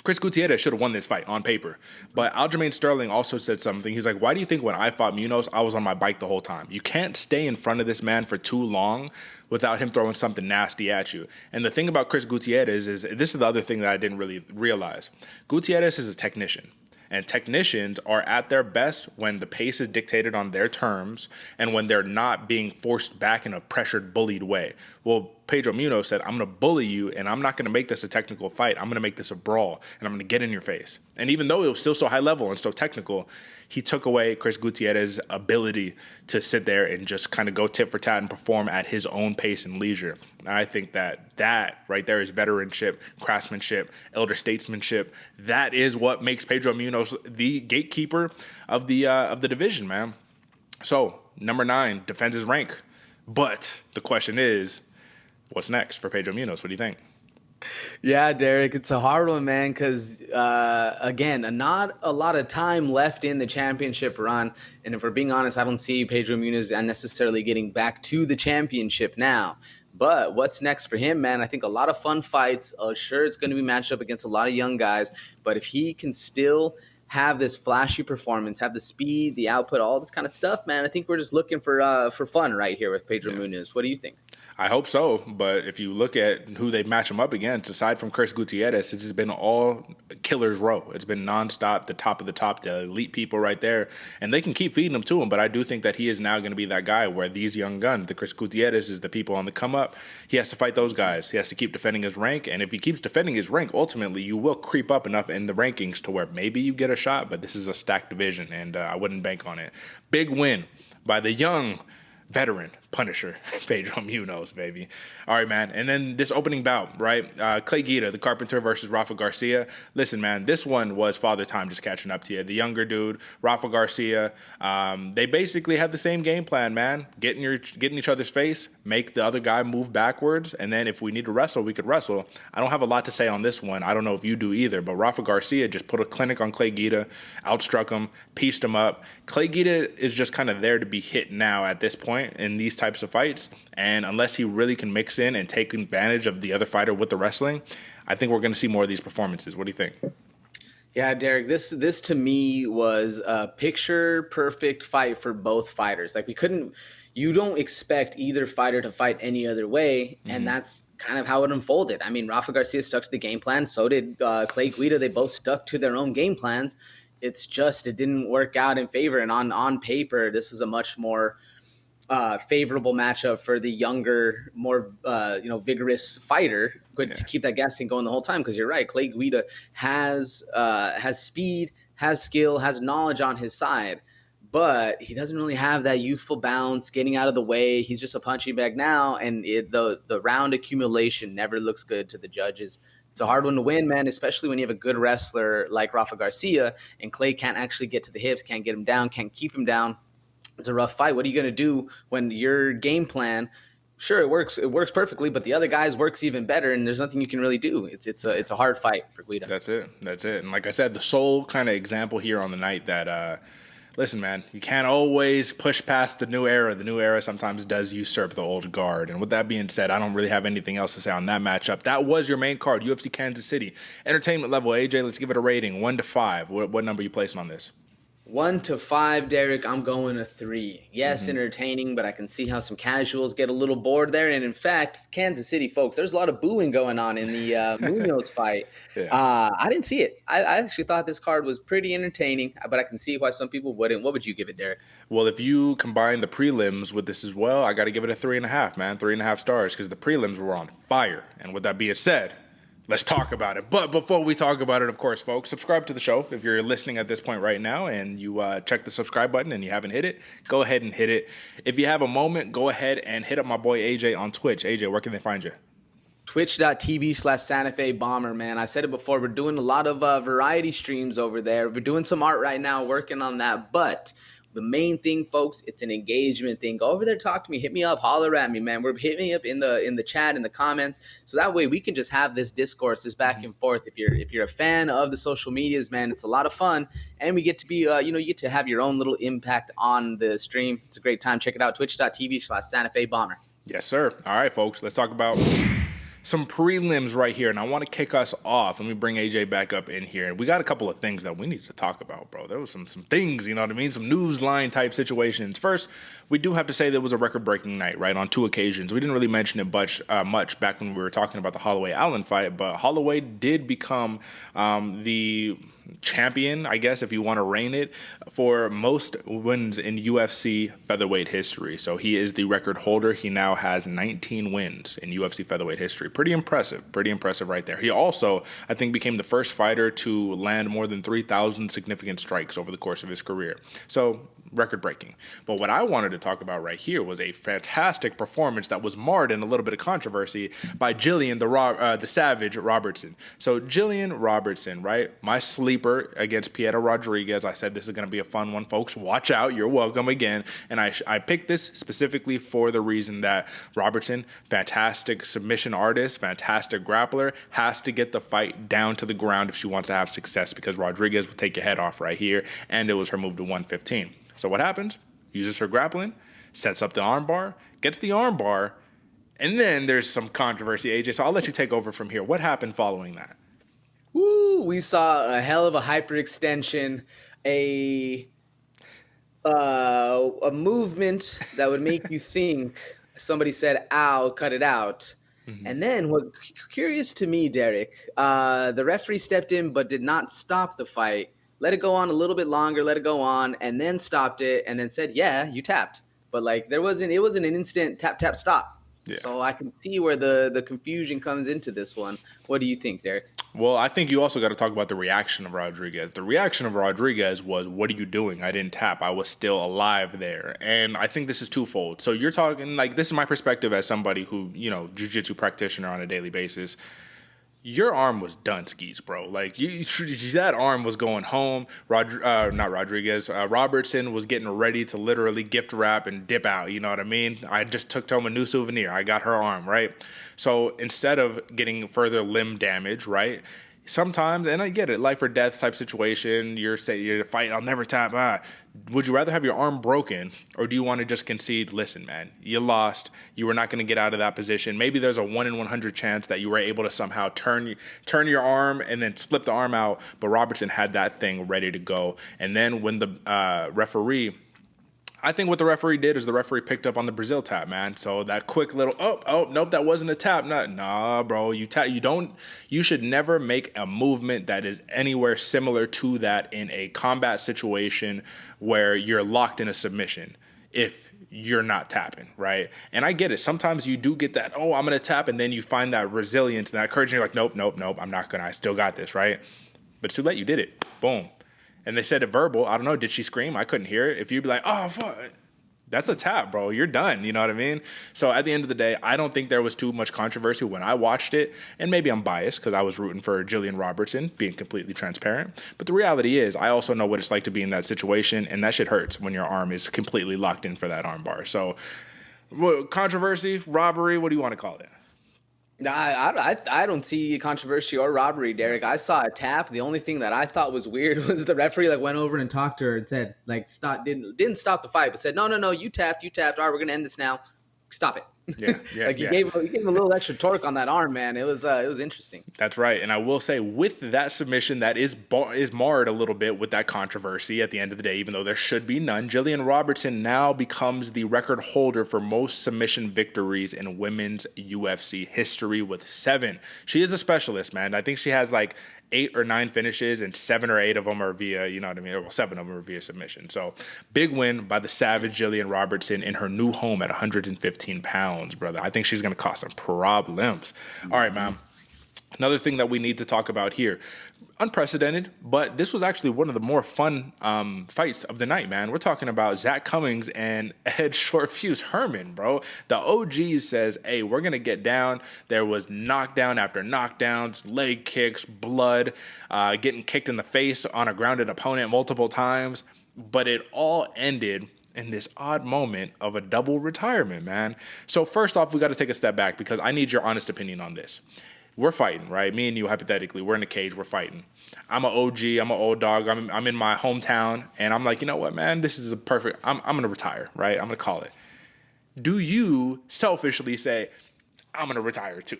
Chris Gutierrez should have won this fight on paper. But Aljamain Sterling also said something. He's like, why do you think when I fought Munhoz, I was on my bike the whole time? You can't stay in front of this man for too long without him throwing something nasty at you. And the thing about Chris Gutierrez is, this is the other thing that I didn't really realize. Gutierrez is a technician. And technicians are at their best when the pace is dictated on their terms and when they're not being forced back in a pressured, bullied way. Well, Pedro Munhoz said, I'm going to bully you, and I'm not going to make this a technical fight. I'm going to make this a brawl, and I'm going to get in your face. And even though it was still so high level and so technical, he took away Chris Gutierrez's ability to sit there and just kind of go tit for tat and perform at his own pace and leisure. And I think that right there is veteranship, craftsmanship, elder statesmanship. That is what makes Pedro Munhoz the gatekeeper of the division, man. So, number 9 defends his rank. But the question is, what's next for Pedro Munhoz? What do you think? Yeah, Derick, it's a hard one, man, because, again, not a lot of time left in the championship run. And if we're being honest, I don't see Pedro Munhoz necessarily getting back to the championship now. But what's next for him, man? I think a lot of fun fights. Sure, it's going to be matched up against a lot of young guys. But if he can still have this flashy performance, have the speed, the output, all this kind of stuff, man, I think we're just looking for fun right here with Pedro Munhoz. What do you think? I hope so, but if you look at who they match him up against, aside from Chris Gutierrez, it's just been all killer's row. It's been nonstop, the top of the top, the elite people right there, and they can keep feeding them to him, but I do think that he is now going to be that guy where these young guns, the Chris Gutierrez is the people on the come up, he has to fight those guys. He has to keep defending his rank, and if he keeps defending his rank, ultimately you will creep up enough in the rankings to where maybe you get a shot, but this is a stacked division, and I wouldn't bank on it. Big win by the young veteran Punisher, Pedro Munhoz, baby. All right, man. And then this opening bout, right? Clay Guida, the Carpenter versus Rafa Garcia. Listen, man, this one was father time just catching up to you. The younger dude, Rafa Garcia, they basically had the same game plan, man. Get in each other's face, make the other guy move backwards, and then if we need to wrestle, we could wrestle. I don't have a lot to say on this one. I don't know if you do either, but Rafa Garcia just put a clinic on Clay Guida, outstruck him, pieced him up. Clay Guida is just kind of there to be hit now at this point in these types of fights, and unless he really can mix in and take advantage of the other fighter with the wrestling, I think we're going to see more of these performances. What do you think? Yeah, Derick, this to me was a picture perfect fight for both fighters. Like you don't expect either fighter to fight any other way, and that's kind of how it unfolded. I mean, Rafa Garcia stuck to the game plan, so did Clay Guida. They both stuck to their own game plans. It's just it didn't work out in favor, and on paper, this is a much more favorable matchup for the younger, more vigorous fighter, but to keep that gas tank going the whole time. Because you're right, Clay Guida has speed, has skill, has knowledge on his side, but he doesn't really have that youthful bounce, getting out of the way. He's just a punching bag now, and the round accumulation never looks good to the judges. It's a hard one to win, man, especially when you have a good wrestler like Rafa Garcia, and Clay can't actually get to the hips, can't get him down, can't keep him down. it's a rough fight. What are you going to do when your game plan, sure, it works perfectly, but the other guy's works even better, and there's nothing you can really do. It's a hard fight for Guida. That's it. And like I said, the sole kind of example here on the night that, listen, man, you can't always push past the new era. The new era sometimes does usurp the old guard. And with that being said, I don't really have anything else to say on that matchup. That was your main card, UFC Kansas City. Entertainment level, AJ, let's give it a rating, 1 to 5. What number are you placing on this? 1 to 5, Derick. I'm going a 3. Yes, entertaining, but I can see how some casuals get a little bored there. And in fact, Kansas City folks, there's a lot of booing going on in the Munhoz fight. Yeah. I didn't see it. I actually thought this card was pretty entertaining, but I can see why some people wouldn't. What would you give it, Derick? Well, if you combine the prelims with this as well, I got to give it a 3.5, man. 3.5 stars, because the prelims were on fire. And with that being said, let's talk about it. But before we talk about it, of course, folks, subscribe to the show. If you're listening at this point right now and you check the subscribe button and you haven't hit it, go ahead and hit it. If you have a moment, go ahead and hit up my boy AJ on Twitch. AJ, where can they find you? Twitch.tv/Santa Fe Bomber, man. I said it before. We're doing a lot of variety streams over there. We're doing some art right now, working on that. But the main thing, folks, it's an engagement thing. Go over there, talk to me, hit me up, holler at me, man. Hit me up in the chat, in the comments, so that way we can just have this discourse, this back and forth. If you're a fan of the social medias, man, it's a lot of fun, and we get to be, you get to have your own little impact on the stream. It's a great time. Check it out, Twitch.tv/Santa Fe Bomber. Yes, sir. All right, folks, let's talk about some prelims right here, and I want to kick us off. Let me bring AJ back up in here. And we got a couple of things that we need to talk about, bro. There was some things, you know what I mean? Some news line type situations. First, we do have to say there was a record-breaking night, right, on 2 occasions. We didn't really mention it much back when we were talking about the Holloway-Allen fight, but Holloway did become the champion, I guess, if you want to reign it, for most wins in UFC featherweight history. So he is the record holder. He now has 19 wins in UFC featherweight history. Pretty impressive right there. He also, I think, became the first fighter to land more than 3,000 significant strikes over the course of his career. So record-breaking. But what I wanted to talk about right here was a fantastic performance that was marred in a little bit of controversy by Gillian the Savage Robertson. So Gillian Robertson, right? My sleeper against Pedro Rodriguez. I said this is going to be a fun one, folks. Watch out. You're welcome again. And I picked this specifically for the reason that Robertson, fantastic submission artist, fantastic grappler, has to get the fight down to the ground if she wants to have success, because Rodriguez will take your head off right here, and it was her move to 115. So what happens? Uses her grappling, sets up the armbar, gets the armbar, and then there's some controversy, AJ. So I'll let you take over from here. What happened following that? Woo! We saw a hell of a hyperextension, a movement that would make you think somebody said, "Ow, cut it out." Mm-hmm. And then what curious to me, Derick, the referee stepped in but did not stop the fight. Let it go on a little bit longer, let it go on, and then stopped it, and then said, "Yeah, you tapped." But it wasn't an instant tap, tap, stop. Yeah. So I can see where the confusion comes into this one. What do you think, Derick? Well, I think you also got to talk about the reaction of Rodriguez. The reaction of Rodriguez was, "What are you doing? I didn't tap. I was still alive there." And I think this is twofold. So you're talking, this is my perspective as somebody who, jiu-jitsu practitioner on a daily basis. Your arm was done skis, bro. That arm was going home. Robertson was getting ready to literally gift wrap and dip out. You know what I mean? I just took home a new souvenir. I got her arm, right? So instead of getting further limb damage, right? Sometimes, and I get it, life or death type situation, you're fighting, I'll never tap. Would you rather have your arm broken, or do you want to just concede, listen, man, you lost, you were not going to get out of that position. Maybe there's a 1 in 100 chance that you were able to somehow turn your arm and then slip the arm out, but Robertson had that thing ready to go. And then when the referee, I think what the referee did is the referee picked up on the Brazil tap, man. So that quick little, nope, that wasn't a tap. Nah, bro, you should never make a movement that is anywhere similar to that in a combat situation where you're locked in a submission if you're not tapping, right? And I get it. Sometimes you do get that, I'm going to tap, and then you find that resilience and that courage, and you're like, nope, I'm not going to, I still got this, right? But it's too late. You did it. Boom. And they said it verbal. I don't know. Did she scream? I couldn't hear it. If you'd be like, "Oh, fuck," That's a tap, bro. You're done. You know what I mean? So at the end of the day, I don't think there was too much controversy when I watched it. And maybe I'm biased because I was rooting for Gillian Robertson, being completely transparent. But the reality is, I also know what it's like to be in that situation. And that shit hurts when your arm is completely locked in for that arm bar. So controversy, robbery, what do you want to call it? I don't see controversy or robbery, Derick. I saw a tap. The only thing that I thought was weird was the referee went over and talked to her and said didn't stop the fight, but said no, you tapped. All right, we're gonna end this now. Stop it. Yeah. You gave him a little extra torque on that arm, man. It was interesting. That's right. And I will say, with that submission, that is marred a little bit with that controversy at the end of the day, even though there should be none. Gillian Robertson now becomes the record holder for most submission victories in women's UFC history with 7. She is a specialist, man. I think she has 8 or 9 finishes, and 7 or 8 of them are via, you know what I mean? Well, 7 of them are via submission. So big win by the savage Gillian Robertson in her new home at 115 pounds, brother. I think she's going to cause some problems. All right, man. Another thing that we need to talk about here, unprecedented, but this was actually one of the more fun fights of the night, man. We're talking about Zach Cummings and Ed Short Fuse Herman, bro. The OG says, hey, we're going to get down. There was knockdown after knockdowns, leg kicks, blood, getting kicked in the face on a grounded opponent multiple times, but it all ended in this odd moment of a double retirement, man. So first off, we got to take a step back because I need your honest opinion on this. We're fighting, right? Me and you, hypothetically, we're in a cage, we're fighting. I'm an OG, I'm an old dog, I'm in my hometown, and I'm like, you know what, man, this is a perfect, I'm going to retire, right? I'm going to call it. Do you selfishly say, I'm going to retire too?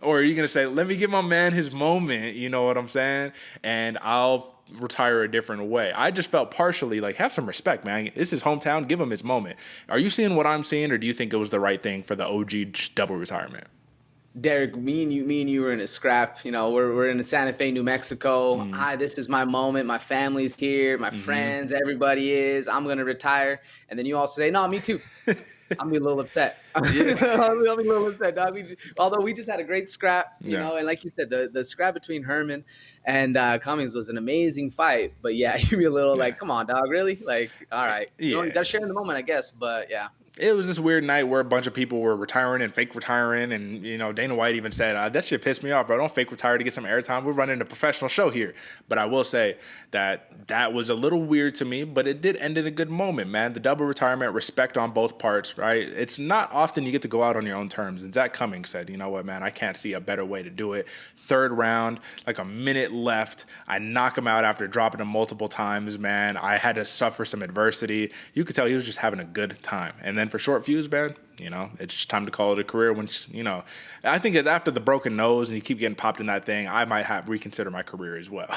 Or are you going to say, let me give my man his moment, you know what I'm saying? And I'll retire a different way. I just felt partially have some respect, man. This is his hometown, give him his moment. Are you seeing what I'm seeing, or do you think it was the right thing for the OG double retirement? Derick, me and you were in a scrap. We're in Santa Fe, New Mexico. This is my moment. My family's here. My friends, everybody is. I'm gonna retire. And then you all say, "No, me too." I'm be a little upset. I'll be a little upset, dog. Although we just had a great scrap, you know, and like you said, the scrap between Herman and Cummings was an amazing fight. But yeah, you'd be a little come on, dog, really? All right, you gotta share in the moment, I guess. But yeah. It was this weird night where a bunch of people were retiring and fake retiring. And, Dana White even said, that shit pissed me off, bro. Don't fake retire to get some airtime. We're running a professional show here. But I will say that was a little weird to me, but it did end in a good moment, man. The double retirement, respect on both parts, right? It's not often you get to go out on your own terms. And Zach Cummings said, you know what, man, I can't see a better way to do it. 3rd round, a minute left. I knock him out after dropping him multiple times, man. I had to suffer some adversity. You could tell he was just having a good time. And then for Short Fuse, man, it's just time to call it a career. I think that after the broken nose and you keep getting popped in that thing, I might have reconsider my career as well.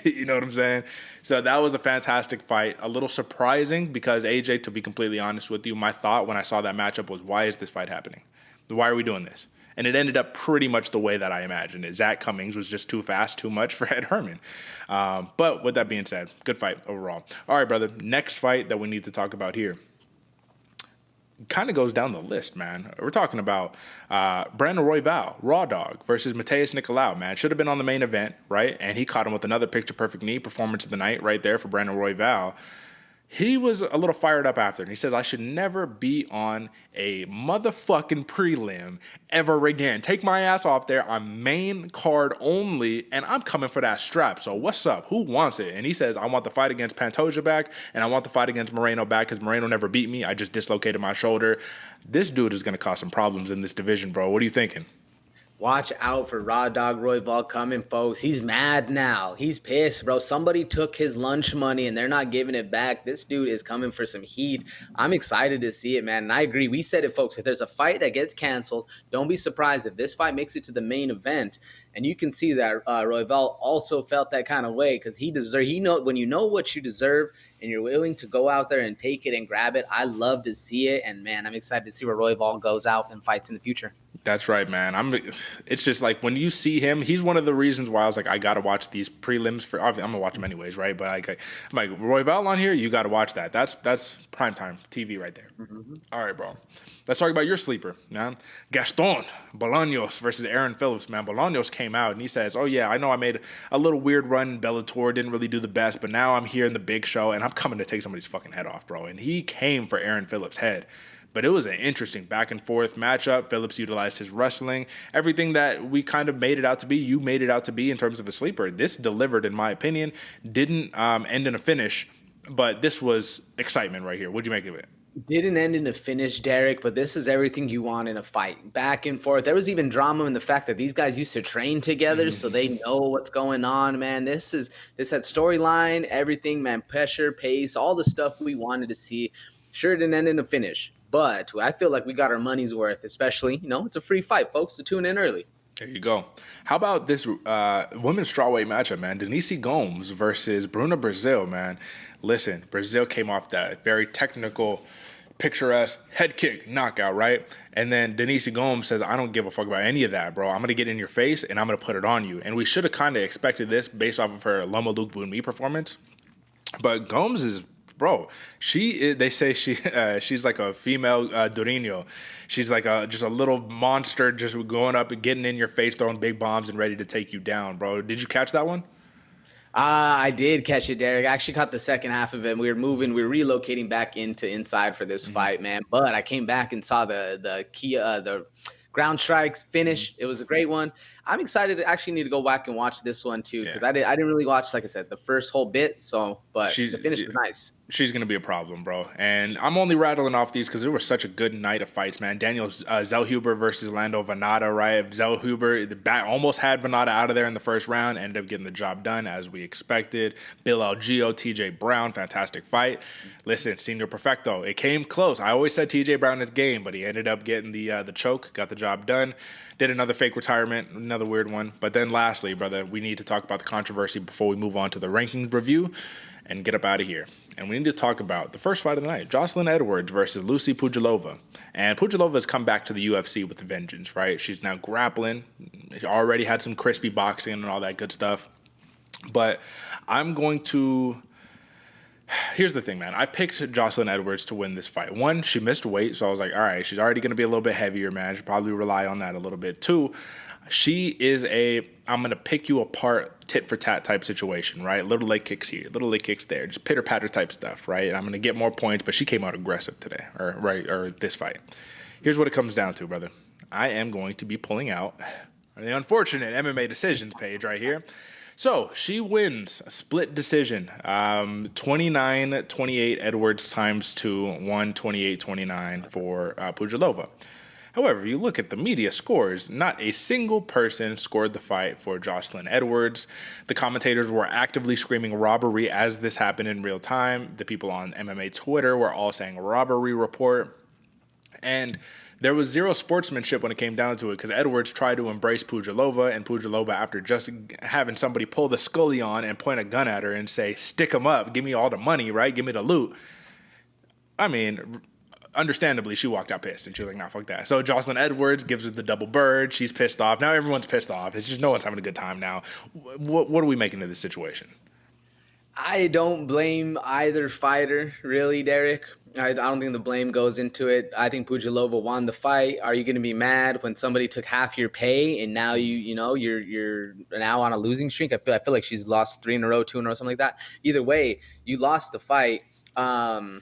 You know what I'm saying? So that was a fantastic fight. A little surprising because AJ, to be completely honest with you, my thought when I saw that matchup was, why is this fight happening? Why are we doing this? And it ended up pretty much the way that I imagined it. Zach Cummings was just too fast, too much for Ed Herman. But with that being said, good fight overall. All right, brother. Next fight that we need to talk about here kind of goes down the list, man. We're talking about Brandon Royval, Raw Dog, versus Mateus Nicolau, man. Should have been on the main event, right? And he caught him with another picture-perfect knee performance of the night right there for Brandon Royval. He was a little fired up after, and he says, I should never be on a motherfucking prelim ever again. Take my ass off there. I'm main card only, and I'm coming for that strap. So what's up? Who wants it? And he says, I want the fight against Pantoja back, and I want the fight against Moreno back because Moreno never beat me. I just dislocated my shoulder. This dude is going to cause some problems in this division, bro. What are you thinking? Watch out for Raw Dog Royval coming, folks. He's mad now. He's pissed, bro. Somebody took his lunch money and they're not giving it back. This dude is coming for some heat. I'm excited to see it, man. And I agree. We said it, folks. If there's a fight that gets canceled, don't be surprised if this fight makes it to the main event. And you can see that Royval also felt that kind of way because when you know what you deserve and you're willing to go out there and take it and grab it, I love to see it. And, man, I'm excited to see where Royval goes out and fights in the future. That's right, man. It's just like when you see him, he's one of the reasons why I was like, I gotta watch these prelims for. I'm gonna watch them anyways, right? But I'm like Royval on here, you gotta watch that. That's primetime TV right there. Mm-hmm. All right, bro. Let's talk about your sleeper, man. Gaston Bolaños versus Aaron Phillips, man. Bolaños came out and he says, "Oh yeah, I know I made a little weird run in Bellator, didn't really do the best, but now I'm here in the big show and I'm coming to take somebody's fucking head off, bro." And he came for Aaron Phillips' head. But it was an interesting back and forth matchup. Phillips utilized his wrestling. Everything that we kind of made it out to be, you made it out to be in terms of a sleeper. This delivered, in my opinion. Didn't end in a finish, but this was excitement right here. What'd you make of it? Didn't end in a finish, Derick, but this is everything you want in a fight. Back and forth. There was even drama in the fact that these guys used to train together, so they know what's going on, man. This had storyline, everything, man, pressure, pace, all the stuff we wanted to see. Sure didn't end in a finish, but I feel like we got our money's worth, especially, it's a free fight, folks, to tune in early. There you go. How about this women's strawweight matchup, man? Denise Gomes versus Bruna Brazil, man. Listen, Brazil came off that very technical, picturesque head kick knockout, right? And then Denise Gomes says, I don't give a fuck about any of that, bro. I'm going to get in your face and I'm going to put it on you. And we should have kind of expected this based off of her Loma Luke Bunmi performance. But Gomes is... Bro, they say she's like a female Dorino. She's like just a little monster just going up and getting in your face, throwing big bombs and ready to take you down, bro. Did you catch that one? I did catch it, Derick. I actually caught the second half of it. We were relocating back into inside for this fight, man. But I came back and saw the ground strikes finish. It was a great one. I'm excited to actually need to go back and watch this one too, because I didn't really watch, like I said, the first whole bit. But the finish was nice. She's going to be a problem, bro. And I'm only rattling off these because it was such a good night of fights, man. Daniel Zellhuber versus Lando Venata, right? Zellhuber almost had Venata out of there in the first round, ended up getting the job done as we expected. Bill Algeo, TJ Brown, fantastic fight. Listen, Senior Perfecto, it came close. I always said TJ Brown is game, but he ended up getting the choke, got the job done. Did another fake retirement, another weird one. But then lastly, brother, we need to talk about the controversy before we move on to the ranking review and get up out of here. And we need to talk about the first fight of the night, Jocelyn Edwards versus Lucy Pudilova. And Pudilova has come back to the UFC with a vengeance, right? She's now grappling. She already had some crispy boxing and all that good stuff. But here's the thing, man. I picked Jocelyn Edwards to win this fight. One, she missed weight, so I was like, all right, she's already going to be a little bit heavier, man. She'll probably rely on that a little bit. Two, she is I'm going to pick you apart tit-for-tat type situation, right? Little leg kicks here, little leg kicks there, just pitter-patter type stuff, right? And I'm going to get more points, but she came out aggressive today, or this fight. Here's what it comes down to, brother. I am going to be pulling out the unfortunate MMA decisions page right here. So she wins a split decision, 29-28 Edwards times 2, 128-29 for Pudilova. However, you look at the media scores, not a single person scored the fight for Jocelyn Edwards. The commentators were actively screaming robbery as this happened in real time. The people on MMA Twitter were all saying robbery report. And there was zero sportsmanship when it came down to it because Edwards tried to embrace Pudilova, and Pudilova, after just having somebody pull the Scully on and point a gun at her and say, stick 'em up, give me all the money, right? Give me the loot. I mean, understandably, she walked out pissed, and she was like, nah, fuck that. So Jocelyn Edwards gives her the double bird. She's pissed off. Now everyone's pissed off. It's just no one's having a good time now. What are we making of this situation? I don't blame either fighter, really, Derick. I don't think the blame goes into it. I think Pudilova won the fight. Are you going to be mad when somebody took half your pay and now you're now on a losing streak? I feel like she's lost 3 in a row, 2 in a row, something like that. Either way, you lost the fight. And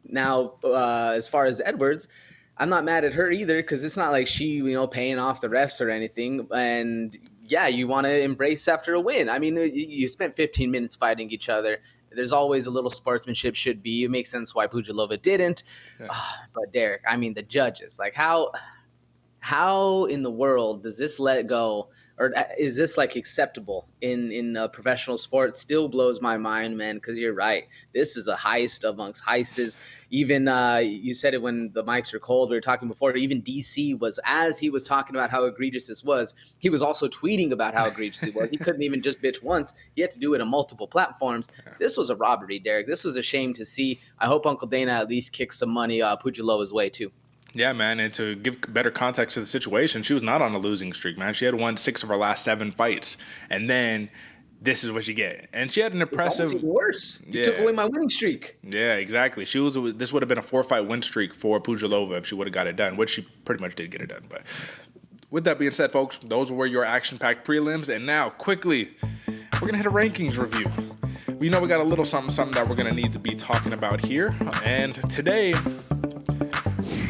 now, as far as Edwards, I'm not mad at her either because it's not like she, paying off the refs or anything. And yeah, you want to embrace after a win. I mean, you spent 15 minutes fighting each other. There's always a little sportsmanship should be. It makes sense why Pudilova didn't. Yeah. But Derick, I mean, the judges, like how in the world does this let go? Or is this like acceptable in professional sports? Still blows my mind, man, because you're right. This is a heist amongst heists. Even you said it when the mics were cold. We were talking before. Even DC was, as he was talking about how egregious this was, he was also tweeting about how egregious it was. He couldn't even just bitch once. He had to do it on multiple platforms. This was a robbery, Derick. This was a shame to see. I hope Uncle Dana at least kicks some money Pudilova's way, too. Yeah, man, and to give better context to the situation, she was not on a losing streak, man. She had won 6 of her last 7 fights, and then this is what you get. And she had an impressive. It's even worse. You took away my winning streak. Yeah, exactly. This would have been a 4-fight win streak for Pourover if she would have got it done, which she pretty much did get it done. But with that being said, folks, those were your action-packed prelims, and now quickly, we're gonna hit a rankings review. We know we got a little something that we're gonna need to be talking about here, and today,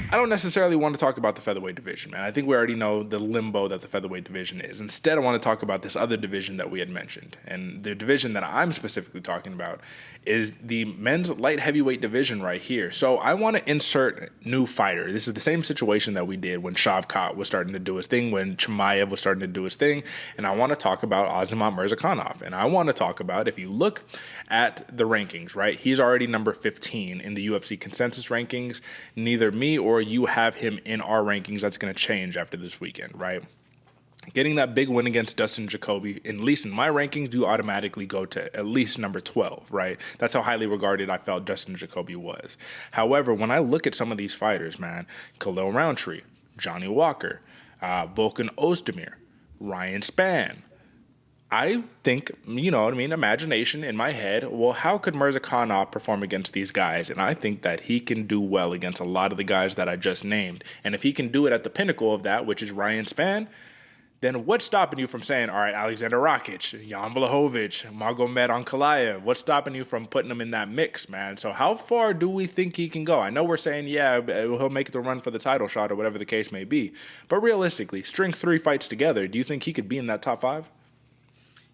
I don't necessarily want to talk about the featherweight division, man. I think we already know the limbo that the featherweight division is. Instead, I want to talk about this other division that we had mentioned. And the division that I'm specifically talking about is the men's light heavyweight division right here. So I want to insert new fighter. This is the same situation that we did when Shavkat was starting to do his thing, when Chimaev was starting to do his thing. And I want to talk about Azamat Murzakanov. And I want to talk about, if you look at the rankings, right, he's already number 15 in the UFC consensus rankings. Neither me or you have him in our rankings. That's going to change after this weekend, right? Getting that big win against Dustin Jacoby, at least in my rankings, do automatically go to at least number 12, right? That's how highly regarded I felt Dustin Jacoby was. However, when I look at some of these fighters, man, Khalil Rountree, Johnny Walker, Volkan Ozdemir, Ryan Spann, I think, you know what I mean, imagination in my head, well, how could Murzakanov perform against these guys? And I think that he can do well against a lot of the guys that I just named. And if he can do it at the pinnacle of that, which is Ryan Spann, then what's stopping you from saying, all right, Alexander Rakic, Jan Blachowicz, Magomed Ankalaev, what's stopping you from putting him in that mix, man? So how far do we think he can go? I know we're saying, yeah, he'll make the run for the title shot or whatever the case may be. But realistically, string 3 fights together, do you think he could be in that top 5?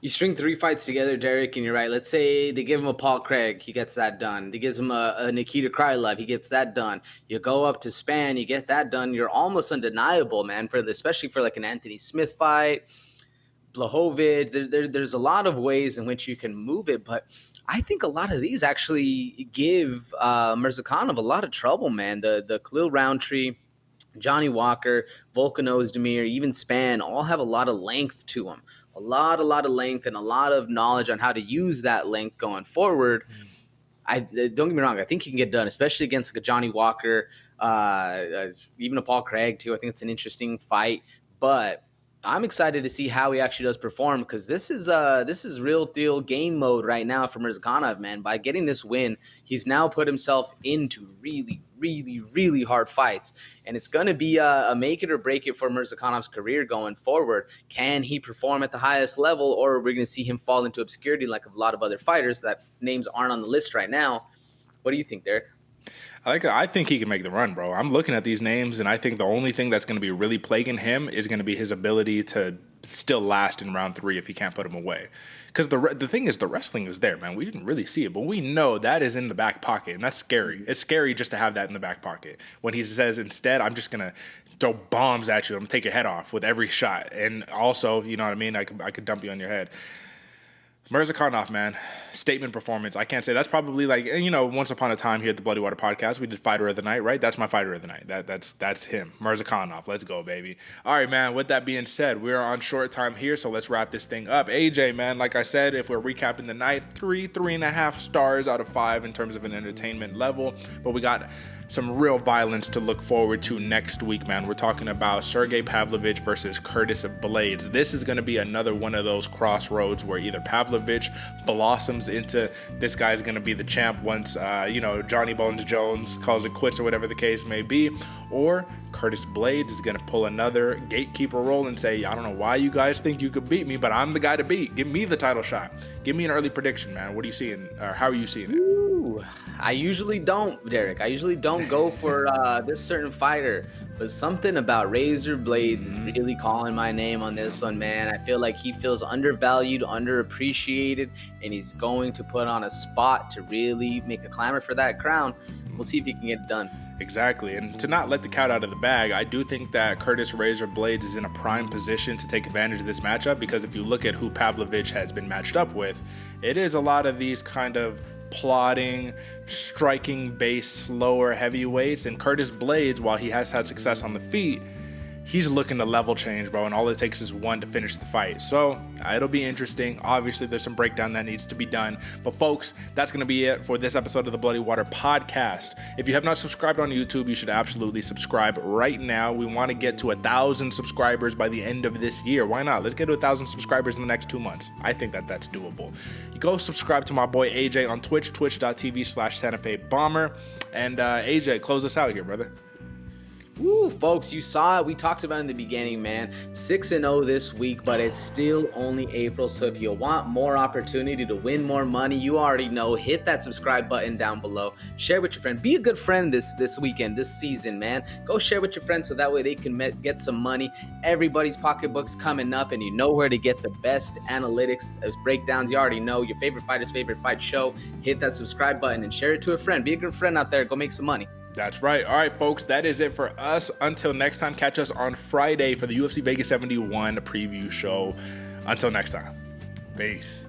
You string 3 fights together, Derek, and you're right. Let's say they give him a Paul Craig, he gets that done. They give him a Nikita Krylov, he gets that done. You go up to Spann, you get that done. You're almost undeniable, man, especially for like an Anthony Smith fight, Blachowicz. There's a lot of ways in which you can move it, but I think a lot of these actually give Murzakanov a lot of trouble, man. The Khalil Rountree, Johnny Walker, Volkan Ozdemir, even Spann all have a lot of length to them. A lot of length and a lot of knowledge on how to use that length going forward. Don't get me wrong. I think he can get done, especially against like a Johnny Walker, even a Paul Craig too. I think it's an interesting fight, but I'm excited to see how he actually does perform, because this is real deal game mode right now for Murzakanov, man. By getting this win, he's now put himself into really hard fights, and it's going to be a make it or break it for Murzakanov's career going forward. Can he perform at the highest level, or are we going to see him fall into obscurity like a lot of other fighters that names aren't on the list right now? What do you think, Derek? I think he can make the run, bro. I'm looking at these names, and I think the only thing that's going to be really plaguing him is going to be his ability to still last in round 3 if he can't put him away. Because the thing is, the wrestling is there, man. We didn't really see it, but we know that is in the back pocket, and that's scary. It's scary just to have that in the back pocket. When he says, instead, I'm just going to throw bombs at you. I'm going to take your head off with every shot. And also, you know what I mean? I could dump you on your head. Murzakanov, man, statement performance. I can't say that's probably like, you know, once upon a time here at the Bloody Water Podcast, we did Fighter of the Night, right? That's my Fighter of the Night. That's him, Murzakanov. Let's go, baby. All right, man. With that being said, we're on short time here, so let's wrap this thing up. AJ, man, like I said, if we're recapping the night, 3.5 stars out of 5 in terms of an entertainment level, but we got some real violence to look forward to next week, man. We're talking about Sergey Pavlovich versus Curtis Blades. This is going to be another one of those crossroads where either Pavlovich blossoms into this guy's going to be the champ once, Johnny Bones Jones calls it quits or whatever the case may be, or Curtis Blades is going to pull another gatekeeper role and say, I don't know why you guys think you could beat me, but I'm the guy to beat. Give me the title shot. Give me an early prediction, man. What are you seeing, or how are you seeing it? Ooh, I usually don't, Derek. I usually don't go for this certain fighter, but something about Razor Blades is really calling my name on this one, man. I feel like he feels undervalued, underappreciated, and he's going to put on a spot to really make a clamor for that crown. We'll see if he can get it done. Exactly. And to not let the cat out of the bag, I do think that Curtis Razor Blades is in a prime position to take advantage of this matchup, because if you look at who Pavlovich has been matched up with, it is a lot of these kind of plodding, striking-based, slower heavyweights. And Curtis Blades, while he has had success on the feet, he's looking to level change, bro, and all it takes is one to finish the fight. So it'll be interesting. Obviously, there's some breakdown that needs to be done. But folks, that's going to be it for this episode of the Bloody Water Podcast. If you have not subscribed on YouTube, you should absolutely subscribe right now. We want to get to 1,000 subscribers by the end of this year. Why not? Let's get to 1,000 subscribers in the next 2 months. I think that that's doable. You go subscribe to my boy AJ on Twitch, twitch.tv/Santa Fe Bomber. And AJ, close us out here, brother. Woo, folks, you saw it. We talked about it in the beginning, man. 6-0 this week, but it's still only April. So if you want more opportunity to win more money, you already know, hit that subscribe button down below. Share with your friend. Be a good friend this weekend, this season, man. Go share with your friends so that way they can get some money. Everybody's pocketbook's coming up, and you know where to get the best analytics, those breakdowns. You already know your favorite fighter's favorite fight show. Hit that subscribe button and share it to a friend. Be a good friend out there. Go make some money. That's right. All right, folks, that is it for us. Until next time, catch us on Friday for the UFC Vegas 71 preview show. Until next time, peace.